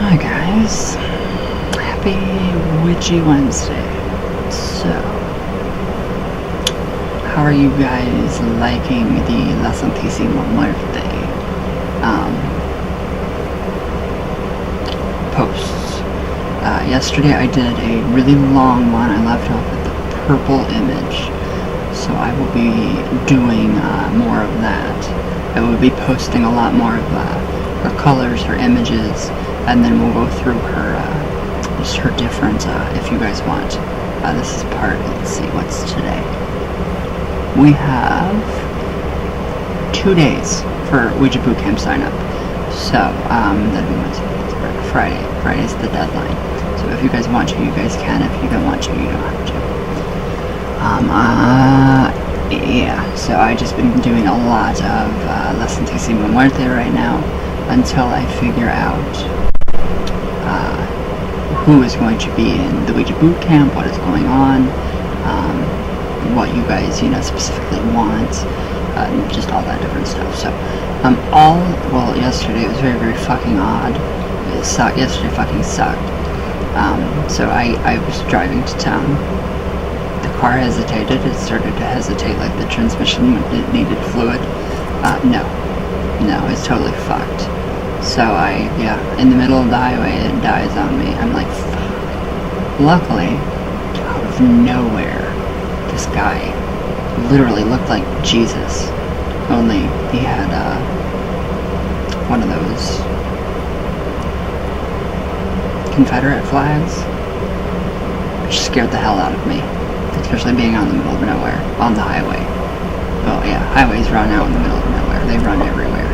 Hi guys, happy Ouija Wednesday. So, how are you guys liking the La Santísima Muerte posts? Yesterday I did a really long one. I left off with the purple image, so I will be doing more of that. I will be posting a lot more of her colors, her images, and then we'll go through her, just her different, if you guys want. This is part, let's see, what's today? We have 2 days for Ouija Bootcamp sign up. So, that'll be Friday. Friday's the deadline. So if you guys want to, you guys can. If you don't want to, you don't have to. Yeah, so I've just been doing a lot of La Santísima Muerte right now until I figure out who is going to be in the Ouija boot camp, what is going on, what you guys, specifically want, just all that different stuff. So, yesterday was very, very fucking odd. It sucked. Yesterday fucking sucked. So I was driving to town. The car hesitated. It started to hesitate like the transmission needed fluid. No, it's totally fucked. So in the middle of the highway, it dies on me. I'm like, fuck. Luckily, out of nowhere, this guy literally looked like Jesus. Only he had one of those Confederate flags, which scared the hell out of me, especially being out in the middle of nowhere, on the highway. Well, yeah, highways run out in the middle of nowhere. They run everywhere.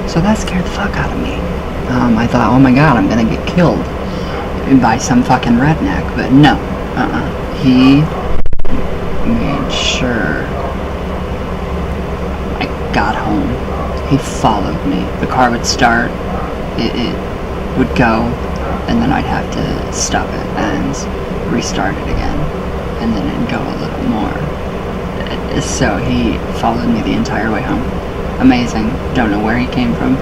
So that scared the fuck out of me. I thought, oh my god, I'm gonna get killed by some fucking redneck, but no. He made sure I got home. He followed me. The car would start, it would go, and then I'd have to stop it and restart it again, and then it'd go a little more. So he followed me the entire way home. Amazing. Don't know where he came from.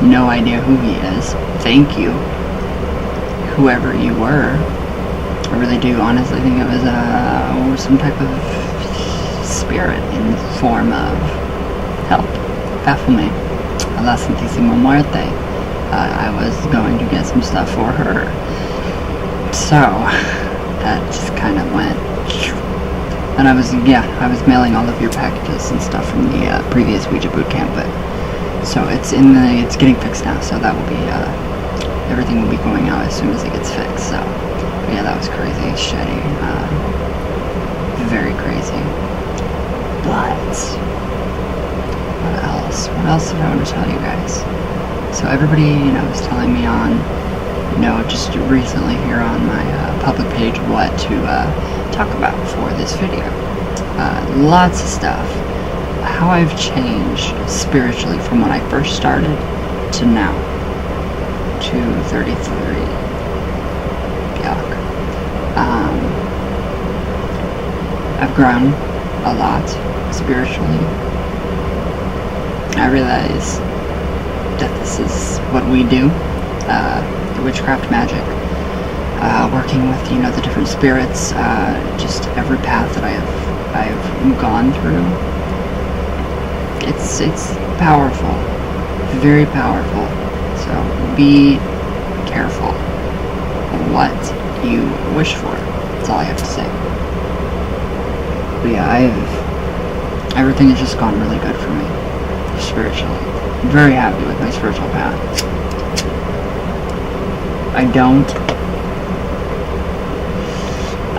No idea who he is. Thank you, whoever you were. I really do honestly think it was some type of spirit in the form of help. Baphomet. La Santísima Muerte. I was going to get some stuff for her. So, that just kind of went. And I was mailing all of your packages and stuff from the previous Ouija bootcamp, but so it's getting fixed now. So that will be everything will be going out as soon as it gets fixed. So yeah, that was crazy, shitty, very crazy. But what else? What else did I want to tell you guys? So everybody, was telling me on, just recently here on my public page what to talk about for this video. Lots of stuff. How I've changed spiritually from when I first started to now. To 33. Yuck. I've grown a lot spiritually. I realize that this is what we do. Witchcraft magic. Working with the different spirits, just every path that I've gone through. It's powerful, very powerful. So be careful what you wish for. That's all I have to say. But yeah, everything has just gone really good for me spiritually. I'm very happy with my spiritual path.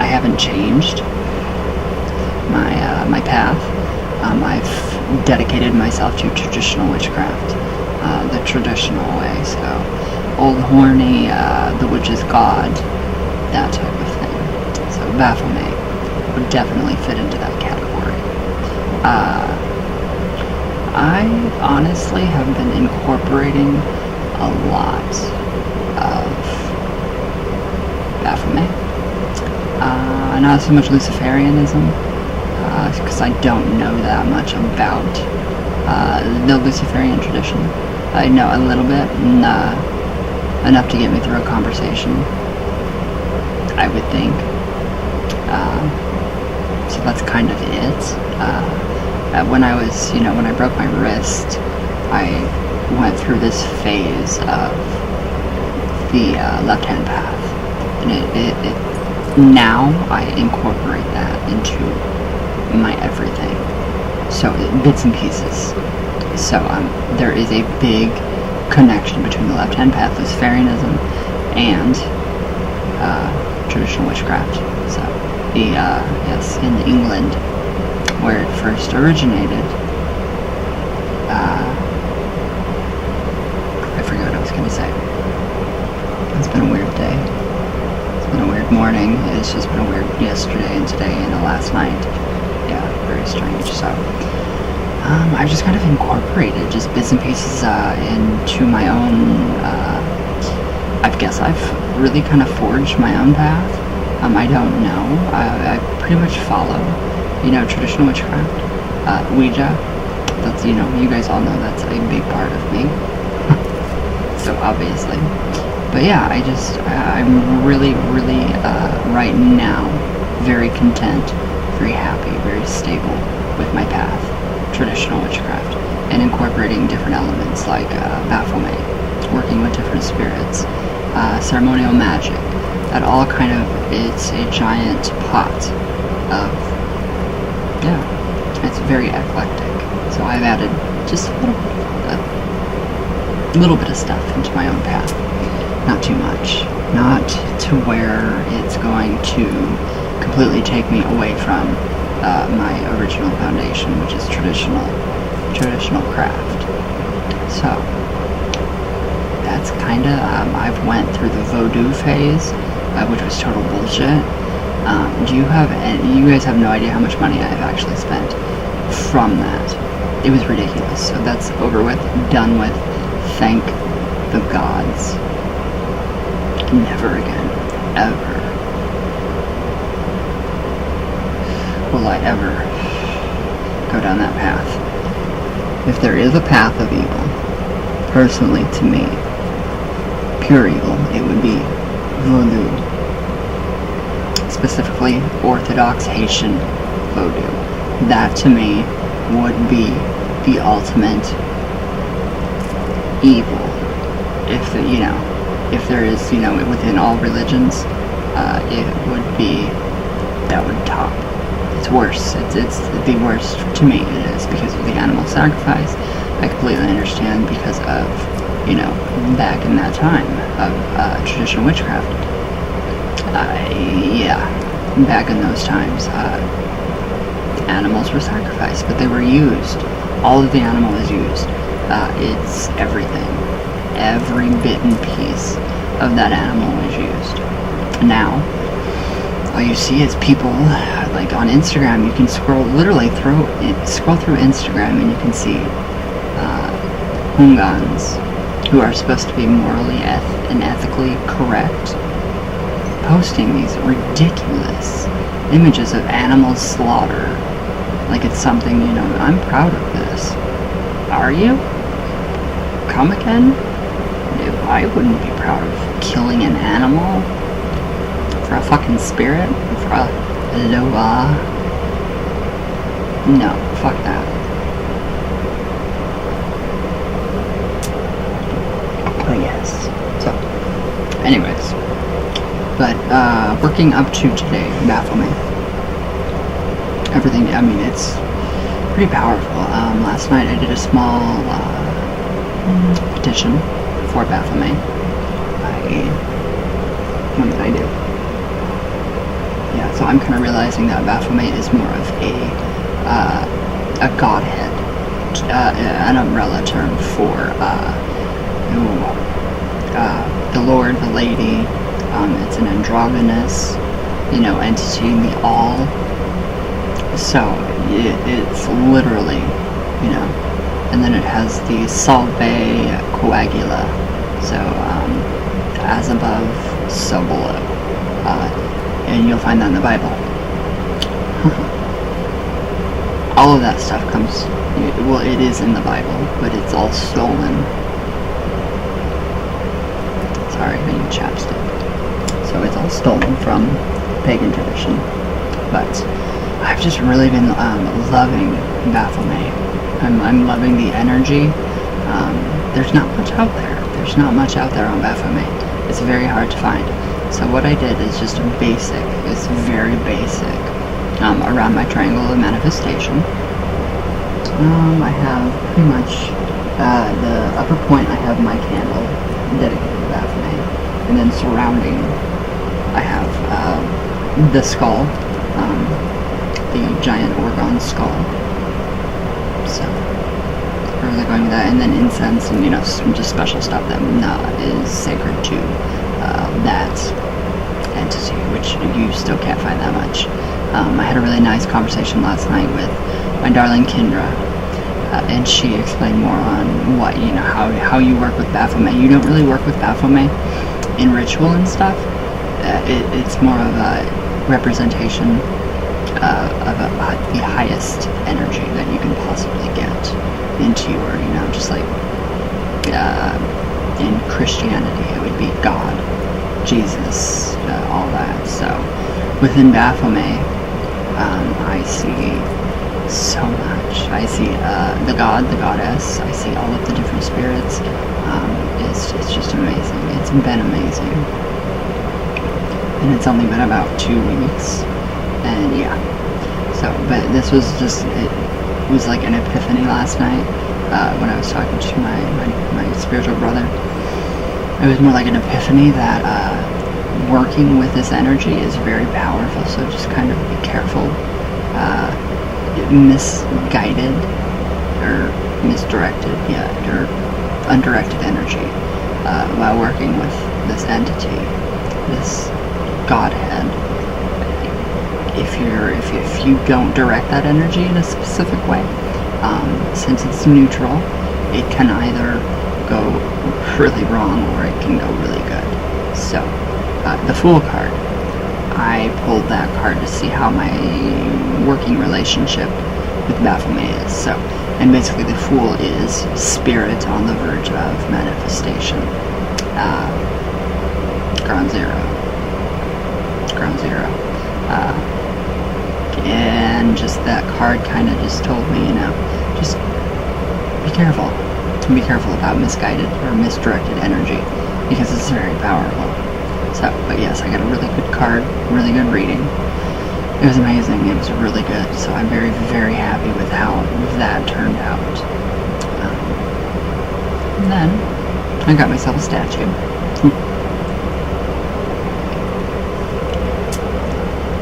I haven't changed my path. I've dedicated myself to traditional witchcraft, the traditional way. So, old horny, the witch is god, that type of thing. So Baphomet would definitely fit into that category. I honestly have been incorporating a lot of Baphomet. Not so much Luciferianism, because I don't know that much about the Luciferian tradition. I know a little bit, and enough to get me through a conversation, I would think. So that's kind of it. When I was, when I broke my wrist, I went through this phase of the left-hand path, and it now I incorporate that into my everything. So bits and pieces. So there is a big connection between the left-hand path, Luciferianism, and traditional witchcraft. So yes, in England, where it first originated, I forget what I was going to say. It's been a weird day. It's been a weird morning. It's just been a weird yesterday and today and the last night. Yeah, very strange. So I've just kind of incorporated just bits and pieces into my own. I guess I've really kind of forged my own path. I don't know. I pretty much follow, traditional witchcraft, Ouija. That's, you guys all know that's a big part of me. So obviously. But yeah, I'm really, really, right now, very content, very happy, very stable with my path, traditional witchcraft, and incorporating different elements like Baphomet, working with different spirits, ceremonial magic. That all kind of, it's a giant pot of, it's very eclectic. So I've added just a little bit of stuff into my own path. Not too much. Not to where it's going to completely take me away from my original foundation, which is traditional craft. So that's kind of, I've went through the voodoo phase, which was total bullshit. You guys have no idea how much money I've actually spent from that. It was ridiculous. So that's over with, done with. Thank the gods. Never again, ever, will I ever go down that path. If there is a path of evil, personally to me, pure evil, it would be voodoo. Specifically, Orthodox Haitian voodoo. That to me would be the ultimate evil. If there is, within all religions, it would be, that would top. It's worse. It's the worst to me. It is because of the animal sacrifice. I completely understand because of, back in that time of traditional witchcraft. Back in those times, animals were sacrificed, but they were used. All of the animal is used. It's everything. Every bit and piece of that animal is used. Now, all you see is people, like on Instagram, you can scroll through Instagram and you can see Hungans, who are supposed to be morally and ethically correct, posting these ridiculous images of animals slaughtered. Like it's something, I'm proud of this. Are you? Come again? I wouldn't be proud of killing an animal for a fucking spirit, for a loa. No, fuck that. Oh yes. So, anyways, but working up to today, Baphomet. Everything. It's pretty powerful. Last night I did a small petition for Baphomet. What did I do? Yeah, so I'm kind of realizing that Baphomet is more of a godhead, an umbrella term for the Lord, the Lady. It's an androgynous, entity in the all. So it's literally, and then it has the Salve Coagula. So, as above, so below. And you'll find that in the Bible. All of that stuff comes, it is in the Bible, but it's all stolen. It's chapstick. So it's all stolen from pagan tradition. But I've just really been loving Baphomet. I'm loving the energy. There's not much out there. There's not much out there on Baphomet. It's very hard to find. So what I did is just basic. It's very basic. Around my triangle of manifestation, I have pretty much the upper point. I have my candle dedicated to Baphomet, and then surrounding, I have the skull, the giant Orgon skull. So we're really going with that, and then incense and some just special stuff that is sacred to that entity, which you still can't find that much. I had a really nice conversation last night with my darling Kendra, and she explained more on what how you work with Baphomet. You don't really work with Baphomet in ritual and stuff. It's more of a representation of the highest energy that you can possibly get into your, just like in Christianity, it would be God, Jesus, all that. So within Baphomet, I see so much. I see the god, the goddess. I see all of the different spirits. It's just amazing. It's been amazing. And it's only been about 2 weeks. And yeah. So, but this was just, it was like an epiphany last night when I was talking to my spiritual brother. It was more like an epiphany that working with this energy is very powerful, so just kind of be careful. Misguided or misdirected, or undirected energy while working with this entity, this Godhead. If you don't direct that energy in a specific way, since it's neutral, it can either go really wrong or it can go really good. So the Fool card, I pulled that card to see how my working relationship with Baphomet is. So, and basically the Fool is spirit on the verge of manifestation. Ground zero. And just that card kind of just told me, just be careful. Be careful about misguided or misdirected energy, because it's very powerful. So, but yes, I got a really good card, really good reading. It was amazing. It was really good. So I'm very, very happy with how that turned out. And then I got myself a statue.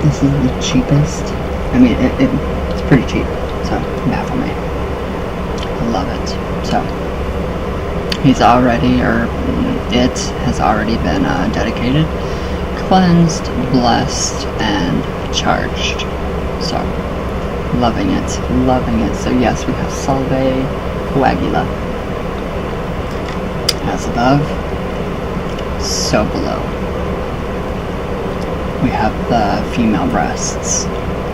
This is the cheapest. I mean, it's pretty cheap. So, Baphomet. I love it. So, he's already, or it has already been dedicated, cleansed, blessed, and charged. So, loving it. So yes, we have Salve Coagula. As above, so below. We have the female breasts.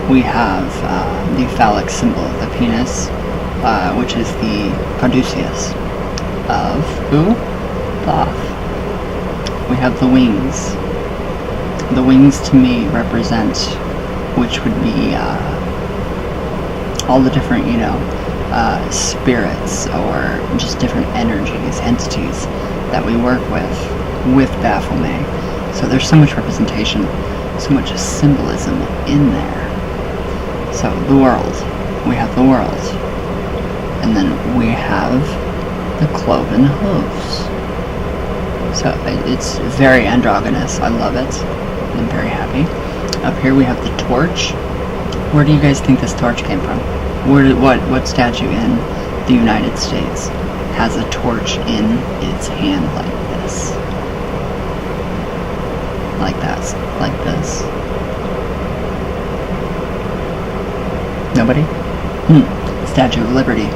We have the phallic symbol of the penis, which is the caduceus of who? Thoth. We have the wings. The wings to me represent, which would be all the different, spirits or just different energies, entities that we work with Baphomet. So there's so much representation, so much symbolism in there. So the world. We have the world. And then we have the cloven hooves. So it's very androgynous. I love it. I'm very happy. Up here we have the torch. Where do you guys think this torch came from? What statue in the United States has a torch in its hand like this? Like that. Like this. Nobody? Statue of Liberty.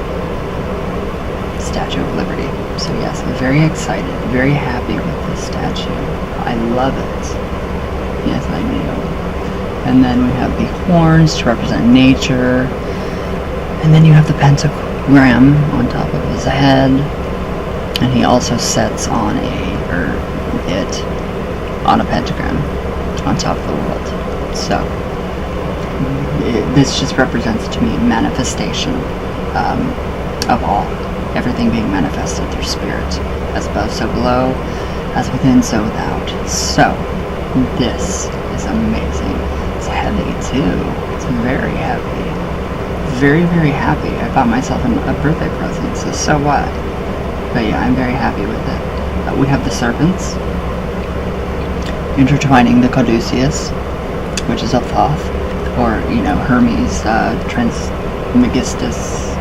Statue of Liberty. So yes, I'm very excited, very happy with this statue. I love it. Yes, I do. And then we have the horns to represent nature. And then you have the pentagram on top of his head. And he also sits on on a pentagram on top of the world. So this just represents to me manifestation of all. Everything being manifested through spirit. As above, so below. As within, so without. So this is amazing. It's heavy too. It's very heavy. Very, very happy. I bought myself a birthday present, so what? But yeah, I'm very happy with it. We have the serpents intertwining the caduceus, which is a Thoth, or, Hermes Trismegistus,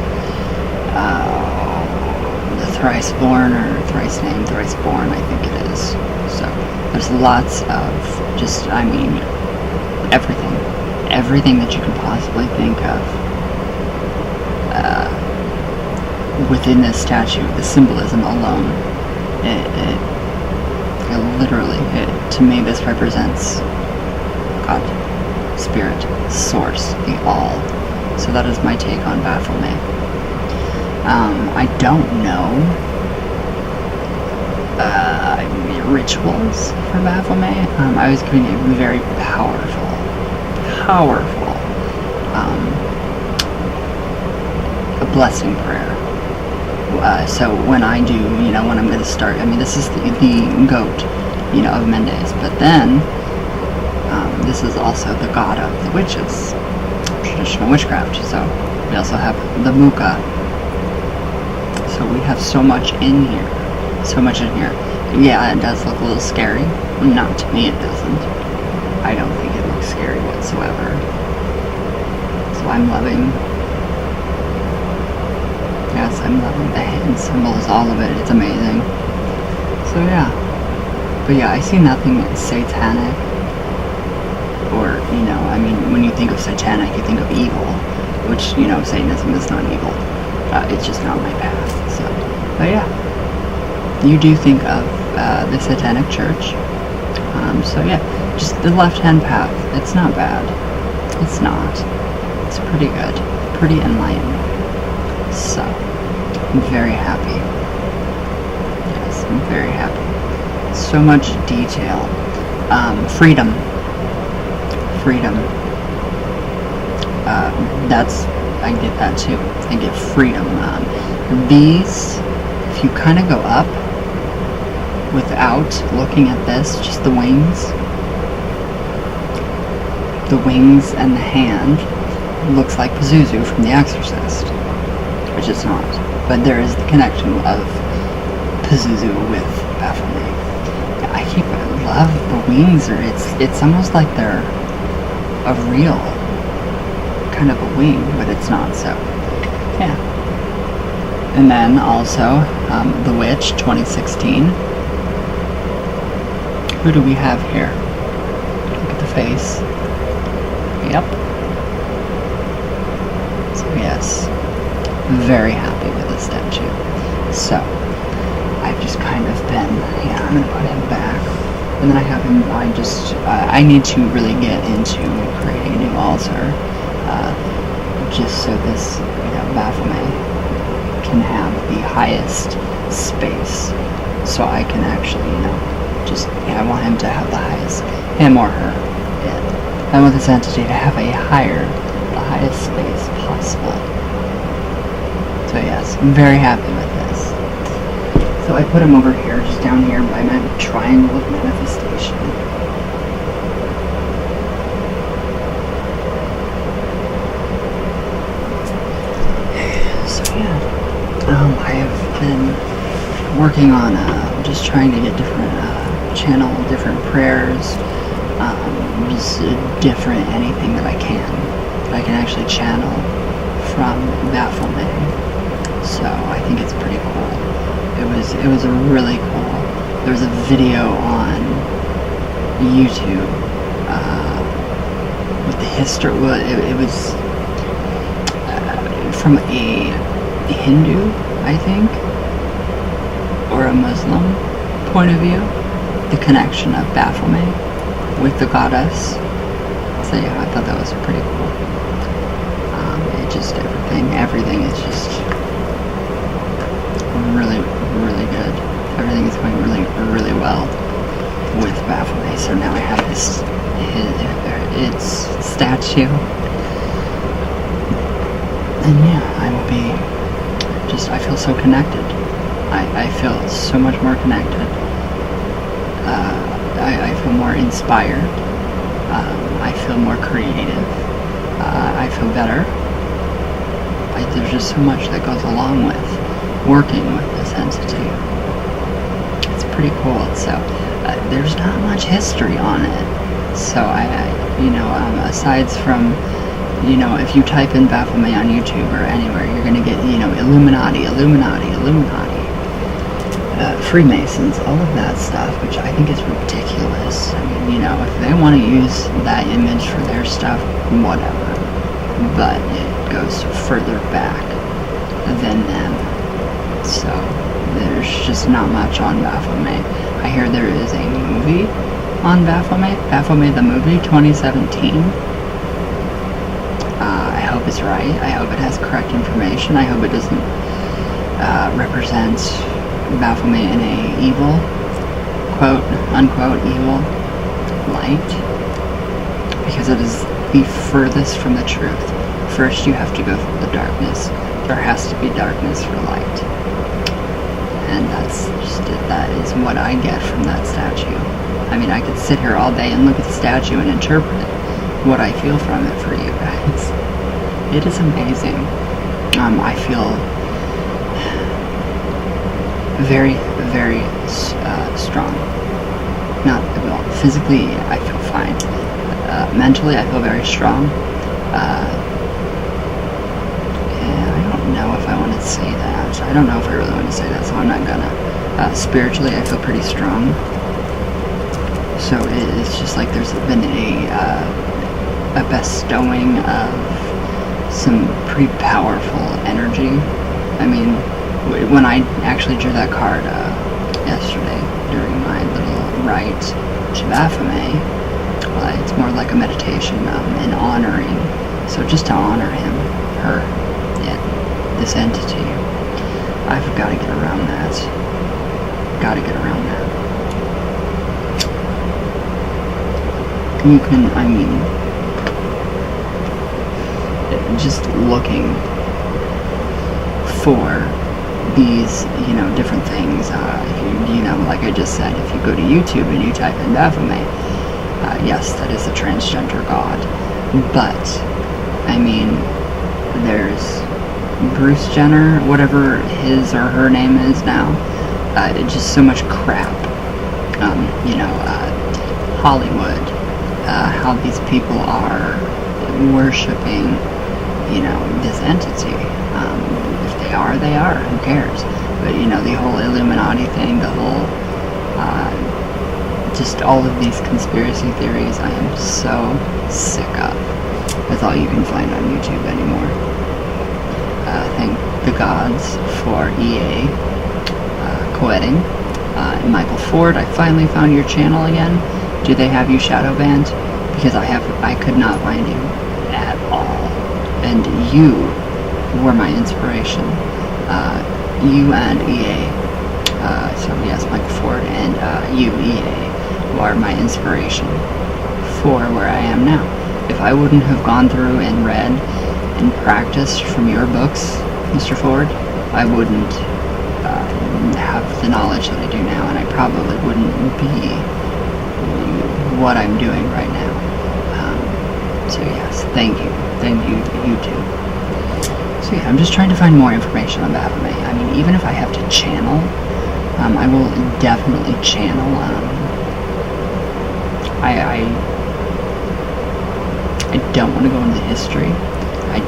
the thrice born, or thrice named, thrice born, I think it is. So there's lots of everything that you can possibly think of within this statue. The symbolism alone, it literally, to me, this represents God, Spirit, Source, the All. So that is my take on Baphomet. I don't know rituals for Baphomet. I was giving a very powerful a blessing prayer. So when I do, when I'm going to start, this is the goat, of Mendes, but then this is also the god of the witches, traditional witchcraft. So we also have the Muka. So we have so much in here. Yeah, it does look a little scary. Not to me, it doesn't. I don't think it looks scary whatsoever. So I'm loving the hand symbols, all of it. It's amazing. So yeah. But yeah, I see nothing satanic. Or, when you think of satanic, you think of evil. Which, Satanism is not evil. It's just not my path. So, but yeah. You do think of the Satanic Church. So yeah, just the left-hand path. It's not bad. It's not. It's pretty good. Pretty enlightening. So, I'm very happy. Yes, I'm very happy. So much detail. Freedom. I get that too. I get freedom. These, if you kind of go up without looking at this, just the wings and the hand looks like Pazuzu from The Exorcist, which it's not. But there is the connection of Pazuzu with Baphomet. I love the wings, or it's almost like they're a real kind of a wing, but it's not. So yeah. And then also The Witch 2016. Who do we have here? Look at the face. Yep. So yes, very happy with this statue. So I've just kind of been, I'm gonna put him back, and then I have him. I need to really get into creating a new altar, just so this, Baphomet can have the highest space, so I can actually, I want him to have the highest, him or her. Yeah. I want this entity to have the highest space possible. So yes, I'm very happy with this. So I put him over here, just down here by my triangle of manifestation. So yeah, I have been working on just trying to get different different prayers, just different anything that I can actually channel from Baphomet. So I think it's pretty cool. It was a really cool. There was a video on YouTube with the history. Well, it was from a Hindu, I think, or a Muslim point of view, the connection of Baphomet with the goddess. So yeah, I thought that was pretty cool. Everything is just really, really good. Everything is going really, really well with Baphomet. its statue. And yeah, I will be I feel so connected. I feel so much more connected. I feel more inspired. I feel more creative. I feel better. There's just so much that goes along with working with this entity. It's pretty cool. So there's not much history on it. So aside from, if you type in Baphomet on YouTube or anywhere, you're gonna get, Illuminati, Freemasons, all of that stuff, which I think is ridiculous. I mean, if they want to use that image for their stuff, whatever. But it goes further back than them. So there's just not much on Baphomet. I hear there is a movie on Baphomet, Baphomet the movie, 2017. I hope it's right. I hope it has correct information. I hope it doesn't represent Baphomet in a evil, quote unquote evil light, because it is the furthest from the truth. First you have to go through the darkness. There has to be darkness for light. And that's just it. That is what I get from that statue. I mean, I could sit here all day and look at the statue and interpret what I feel from it for you guys. It is amazing. I feel very, very strong. Not, well, physically I feel fine. Mentally I feel very strong. And I don't know if I want to say that. I don't know if I really want to say that, so I'm not gonna. Spiritually I feel pretty strong. So it's just like there's been a bestowing of some pretty powerful energy. I mean, when I actually drew that card yesterday during my little rite to Baphomet, it's more like a meditation and honoring. So just to honor him, her, this entity, I've got to get around that. Got to get around that. You can, I mean, just looking for these, different things. Like I just said, if you go to YouTube and you type in Baphomet, yes, that is a transgender god. But, I mean, there's Bruce Jenner, whatever his or her name is now. Just so much crap. Hollywood. How these people are worshipping, this entity. If they are, they are. Who cares? But, the whole Illuminati thing, the whole, just all of these conspiracy theories, I am so sick of. That's all you can find on YouTube anymore. Thank the gods for EA co-editing. Michael Ford, I finally found your channel again. Do they have you shadow banned? Because I could not find you at all. And you were my inspiration. You and EA. So yes, Michael Ford and you, EA, are my inspiration for where I am now. If I wouldn't have gone through and read and practiced from your books, Mr. Ford, I wouldn't have the knowledge that I do now, and I probably wouldn't be what I'm doing right now. So yes, thank you, you too. So yeah, I'm just trying to find more information on Baphomet. I mean, even if I have to channel, I will definitely channel. I don't want to go into history. I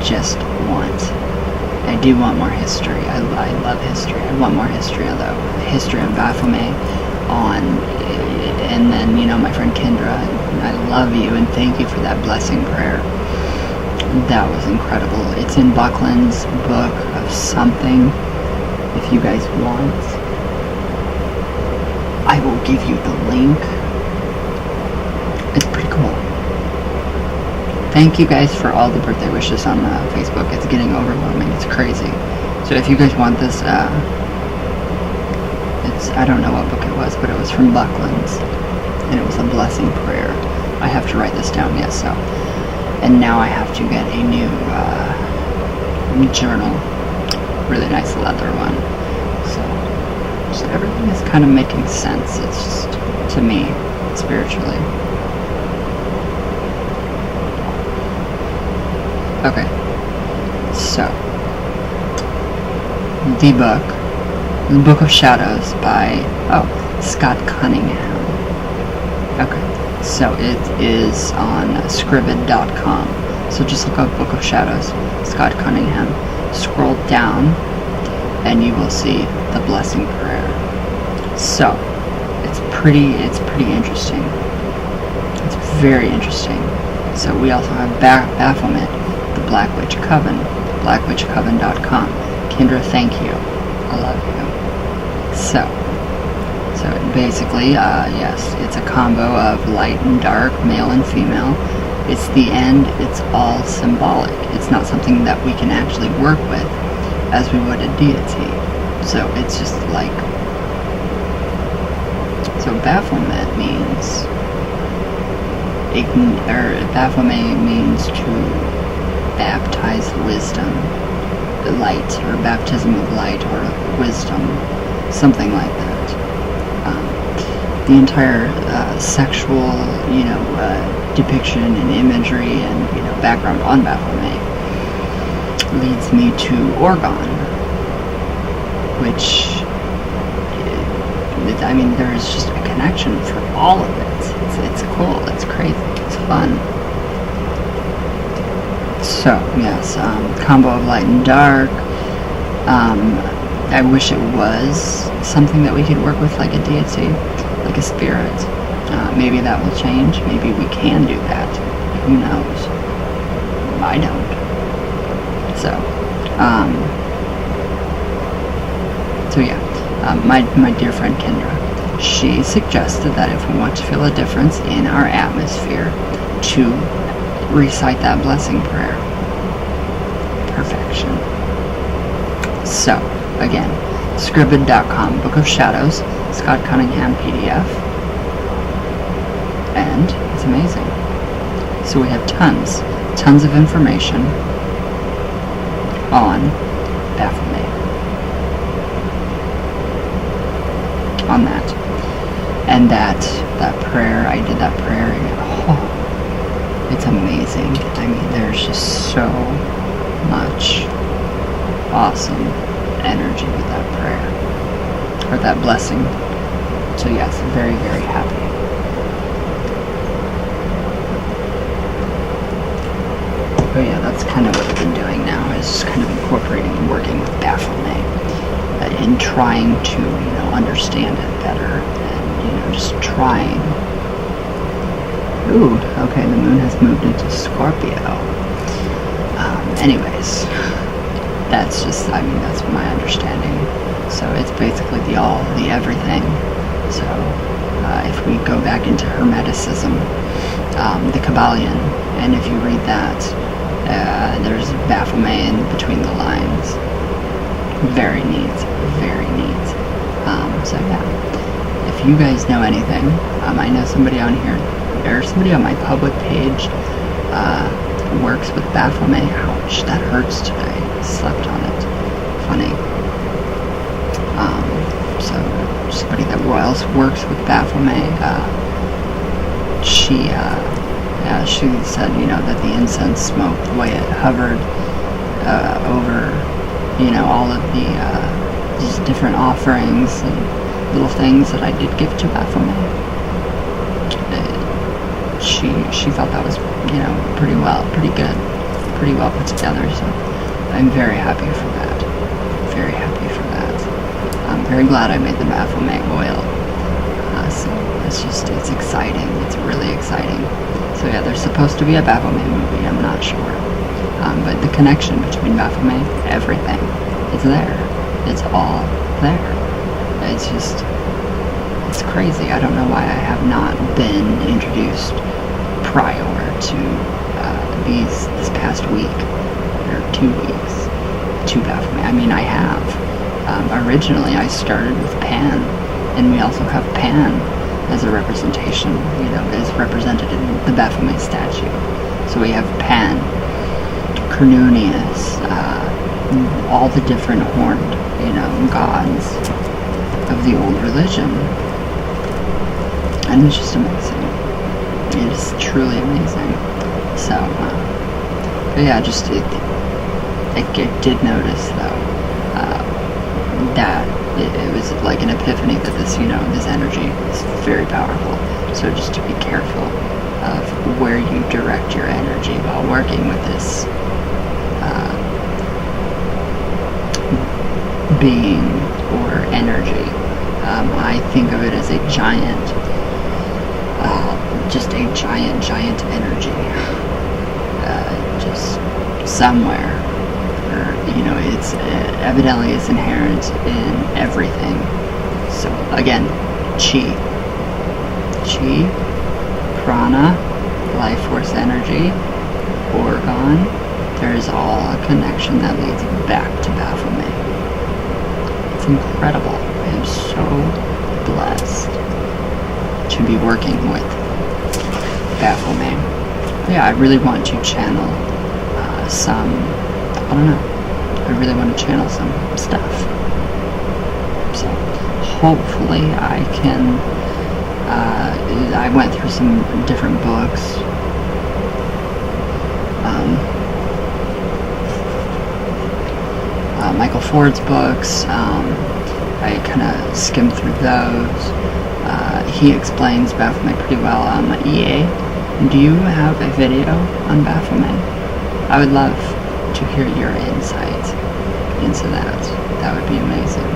do want more history. I love history. I want more history, though. History on Baphomet, and then, my friend Kendra, I love you, and thank you for that blessing prayer. That was incredible. It's in Buckland's book of something, if you guys want. I will give you the link. It's pretty cool. Thank you guys for all the birthday wishes on Facebook. It's getting overwhelming. It's crazy. So if you guys want this, I don't know what book it was, but it was from Buckland's, and it was a blessing prayer. I have to write this down, yes, so. And now I have to get a new journal. Really nice leather one. So everything is kind of making sense. It's just, to me, spiritually. Okay. So, the Book of Shadows by, Scott Cunningham. Okay, so it is on Scribd.com. So just look up Book of Shadows, Scott Cunningham. Scroll down, and you will see the blessing prayer. So, it's pretty interesting. It's very interesting. So we also have Baphomet, the Black Witch Coven, blackwitchcoven.com. Kendra, thank you. I love you. So basically, yes, it's a combo of light and dark, male and female. It's the end, it's all symbolic. It's not something that we can actually work with as we would a deity. So it's just like, so Baphomet means, Baphomet means to baptize wisdom, light, or baptism of light, or wisdom, something like that. The entire sexual, depiction and imagery and, background on Baphomet leads me to Orgon, which, there's just a connection for all of it. It's cool, it's crazy, it's fun. So, yes, combo of light and dark. I wish it was something that we could work with like a deity, like a spirit. Maybe that will change. Maybe we can do that. Who knows? I don't. So my dear friend Kendra, she suggested that if we want to feel a difference in our atmosphere, to recite that blessing prayer. Perfection. So, again, Scribd.com, Book of Shadows, Scott Cunningham PDF, and it's amazing. So we have tons of information on Baphomet. On that. And that prayer, I did that prayer, and it's amazing. There's just so much awesome energy with that prayer, or that blessing. So yes, very, very happy. Oh yeah, that's kind of what I've been doing now, is kind of incorporating and working with Baphomet, and trying to, understand it better, and, just trying. Ooh, okay, the moon has moved into Scorpio. Anyways, that's just, that's my understanding. So it's basically the all, the everything. So if we go back into Hermeticism, the Kabbalion, and if you read that, there's Baphomet in between the lines. Very neat, very neat. So yeah, if you guys know anything, I know somebody on here, or somebody on my public page, works with Baphomet. Ouch, that hurts today. I slept on it. Funny. So somebody that else works with Baphomet, she said, that the incense smoke, the way it hovered over, all of the just different offerings and little things that I did give to Baphomet. She felt that was, pretty good, pretty well put together. So I'm very happy for that. Very happy for that. I'm very glad I made the Baphomet oil. So it's exciting. It's really exciting. So yeah, there's supposed to be a Baphomet movie. I'm not sure. But the connection between Baphomet, everything, it's there. It's all there. It's crazy. I don't know why I have not been introduced prior to this past week, or 2 weeks, to Baphomet. I have. Originally I started with Pan, and we also have Pan, as a representation, is represented in the Baphomet statue. So we have Pan, Cornunius, all the different horned, gods of the old religion. And it's just amazing. It is truly amazing. So, but yeah, I did notice, though, that it was like an epiphany that this energy is very powerful. So just to be careful of where you direct your energy while working with this being or energy. I think of it as a giant, just a giant energy, just somewhere. It's evidently it's inherent in everything. So again, chi, prana, life force energy, orgone. There is all a connection that leads back to Baphomet. It's incredible. I am so blessed to be working with Baphomet. Yeah, I really want to channel I really want to channel some stuff. So hopefully I can, I went through some different books. Michael Ford's books, I kind of skimmed through those. He explains Baphomet pretty well. EA, do you have a video on Baphomet? I would love to hear your insight into that. That would be amazing.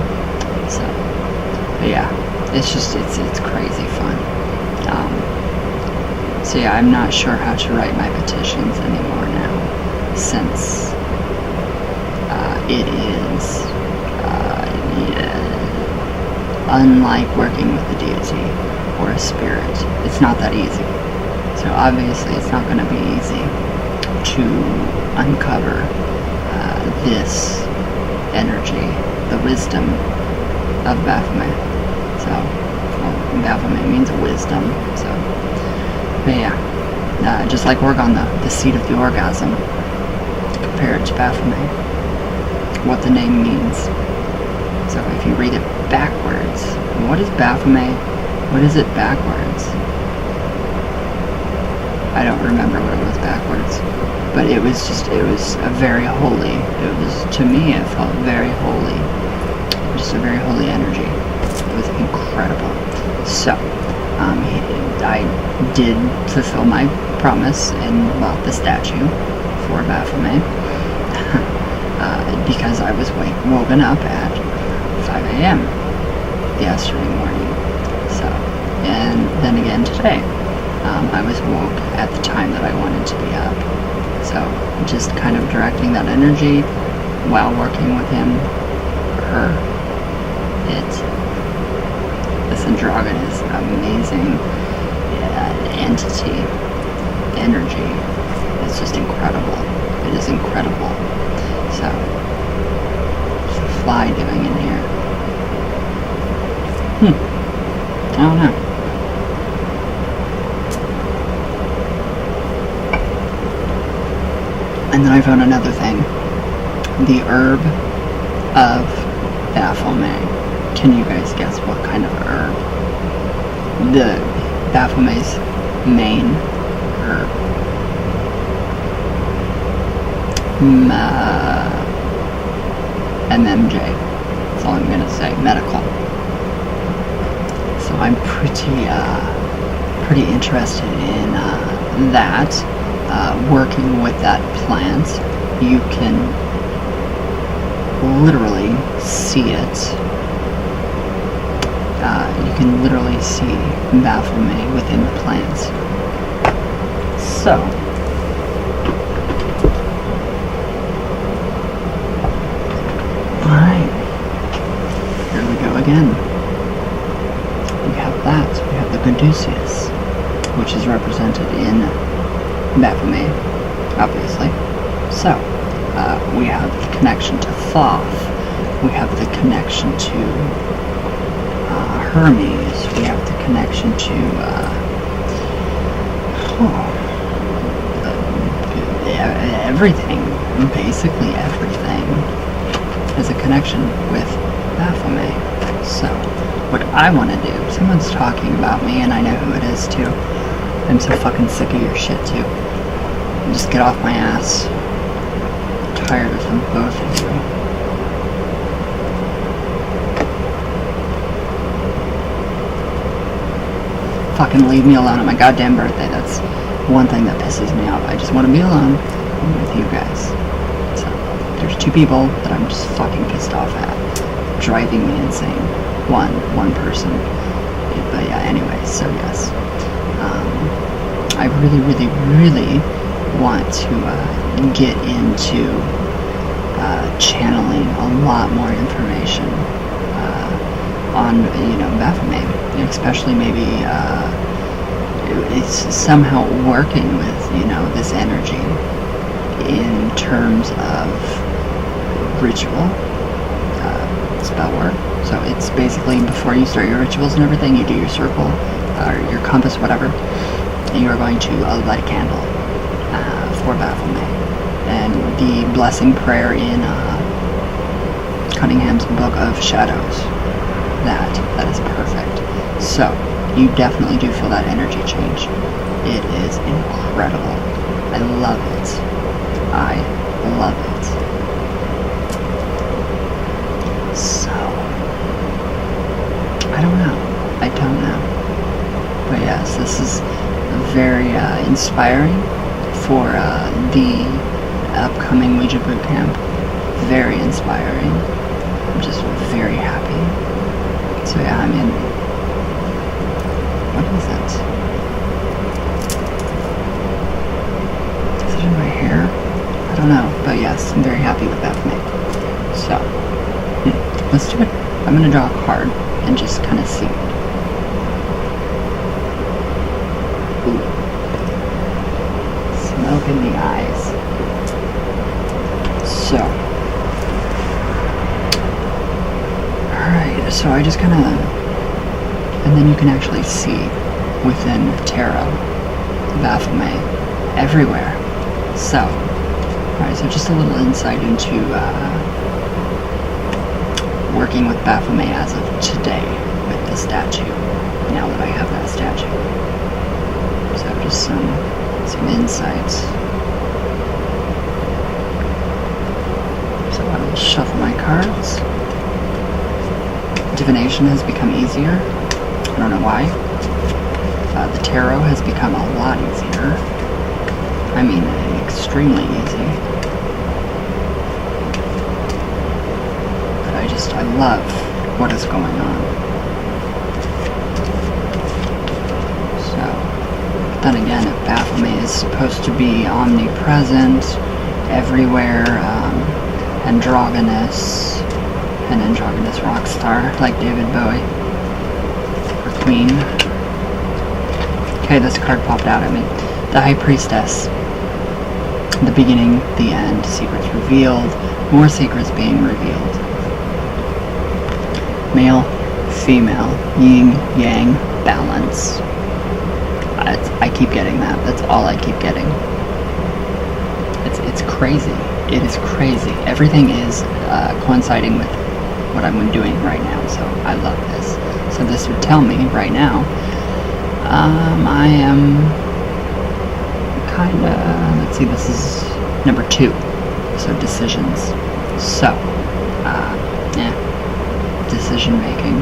So, but yeah, it's crazy fun. So yeah, I'm not sure how to write my petitions anymore now, since it is unlike working with a deity or a spirit. It's not that easy. So obviously it's not going to be easy to uncover this energy, the wisdom of Baphomet. So, Baphomet means wisdom. So, but yeah, just like orgone, the seat of the orgasm, compared to Baphomet, what the name means. So if you read it backwards, what is Baphomet? What is it backwards? I don't remember what it was backwards, but it was a very holy, to me it felt very holy, just a very holy energy. It was incredible. So, I did fulfill my promise and bought the statue for Baphomet, because I was woken up at 5 a.m. yesterday morning. So, and then again today. I was woke at the time that I wanted to be up. So, just kind of directing that energy while working with him, her, it. This androgynous, amazing entity, energy. It's just incredible. It is incredible. So, what's the fly doing in here? I don't know. And then I found another thing. The herb of Baphomet. Can you guys guess what kind of herb? The Baphomet's main herb. MMJ. That's all I'm going to say. Medical. So I'm pretty interested in that. Working with that plant, you can literally see it. You can literally see Baphomet within the plant. So, alright, here we go again. We have that. We have the caduceus, which is represented in Baphomet, obviously. So, we have the connection to Thoth. We have the connection to Hermes. We have the connection to everything. Basically everything has a connection with Baphomet. So, what I want to do, someone's talking about me, and I know who it is too. I'm so fucking sick of your shit too. Just get off my ass. I'm tired of them, both of you. Fucking leave me alone on my goddamn birthday. That's one thing that pisses me off. I just want to be alone with you guys. So, there's two people that I'm just fucking pissed off at. Driving me insane. One person. But yeah, anyways, so yes. I really, really, really want to get into channeling a lot more information on, Baphomet, especially maybe it's somehow working with, this energy in terms of ritual, spell work. So it's basically before you start your rituals and everything, you do your circle or your compass, whatever, and you are going to light a candle for Baphomet. And the blessing prayer in Cunningham's Book of Shadows, that is perfect. So you definitely do feel that energy change. It is incredible. I love it. I love it. So I don't know. But yes, this is very inspiring for the upcoming Ouija boot camp. Very inspiring. I'm just very happy. So yeah, I mean, what is it? Is it in my hair? I don't know, but yes, I'm very happy with Baphomet. So, let's do it. I'm gonna draw a card and just kind of see. Ooh. Smoke in the eyes. So, alright, so I just kind of, and then you can actually see within tarot, Baphomet, everywhere. So, alright, so just a little insight into working with Baphomet as of today with the statue, now that I have that statue. So just some insights. So I will shuffle my cards. Divination has become easier. I don't know why. The tarot has become a lot easier. I mean, extremely easy. I love what is going on. So, but then again, if Baphomet is supposed to be omnipresent, everywhere, androgynous rock star like David Bowie or Queen. Okay, this card popped out at me. The High Priestess. The beginning, the end, secrets revealed, more secrets being revealed. Male, female, yin, yang, balance. I keep getting that. That's all I keep getting. It's crazy. It is crazy. Everything is coinciding with what I'm doing right now, so I love this. So this would tell me right now, I am kinda, let's see, this is number 2. So decisions. So, decision making.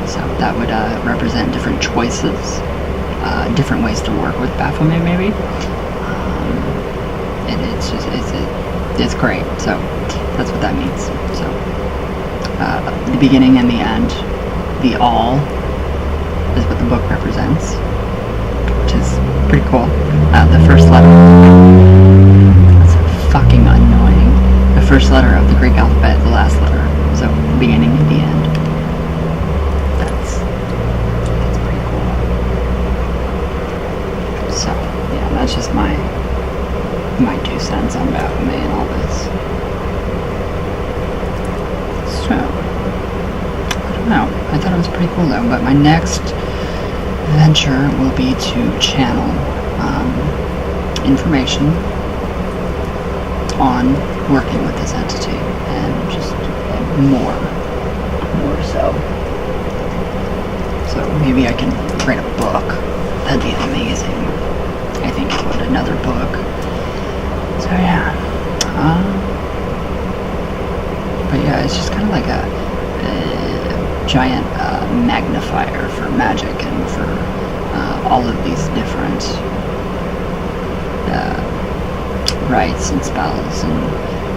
So that would represent different choices, different ways to work with Baphomet maybe. And it's great. So that's what that means. So the beginning and the end, the all is what the book represents, which is pretty cool. The first letter. That's fucking annoying. The first letter of the Greek alphabet, the last letter. So, beginning and the end. That's pretty cool. So, yeah, that's just my 2 cents on Baphomet and all this. So, I don't know. I thought it was pretty cool though. But my next venture will be to channel information on working with this entity, and just more so. So maybe I can write a book. That'd be amazing. I think it would, another book. So yeah. But yeah, it's just kind of like a giant magnifier for magic and for all of these different rites and spells and,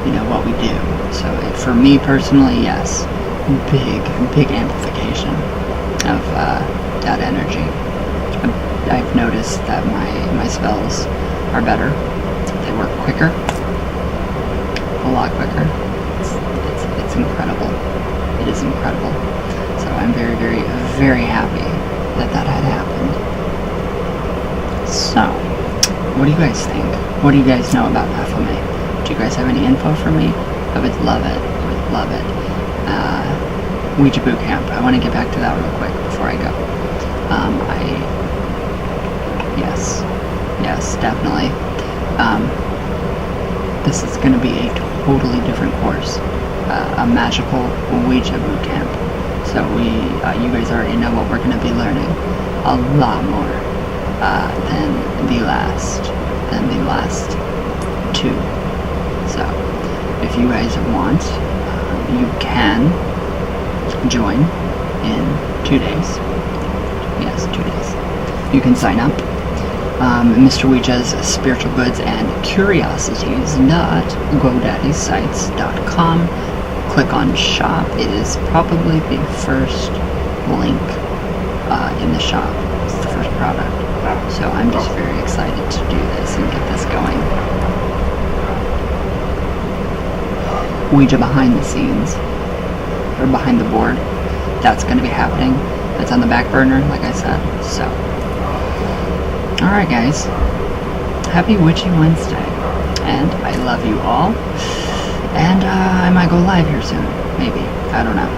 you know, what we do. So for me personally, yes, big amplification of that energy. I've noticed that my spells are better. They work quicker, a lot quicker. It's incredible. It is incredible. So I'm very happy that had happened. So, what do you guys think? What do you guys know about Baphomet? Do you guys have any info for me? I would love it. Ouija boot camp. I want to get back to that real quick before I go. Yes, definitely. This is going to be a totally different course, a magical Ouija boot camp. So you guys already know what we're going to be learning. A lot more than the last two. So if you guys want, you can join in 2 days. Yes, 2 days. You can sign up. Mr. Ouija's Spiritual Goods and Curiosities.GoDaddySites.com. Click on shop. It is probably the first link in the shop. It's the first product. So I'm just very excited to do this and get this going. Ouija behind the scenes, or behind the board, that's going to be happening. That's on the back burner, like I said. So, alright guys, happy Witchy Wednesday, and I love you all, and I might go live here soon, maybe, I don't know.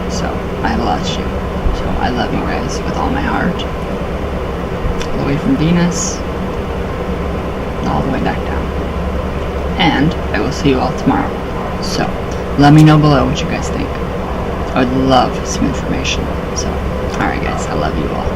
So I have a lot to do. So I love you guys with all my heart, all the way from Venus all the way back down, and I will see you all tomorrow. So let me know below what you guys think. I would love some information. So alright guys, I love you all.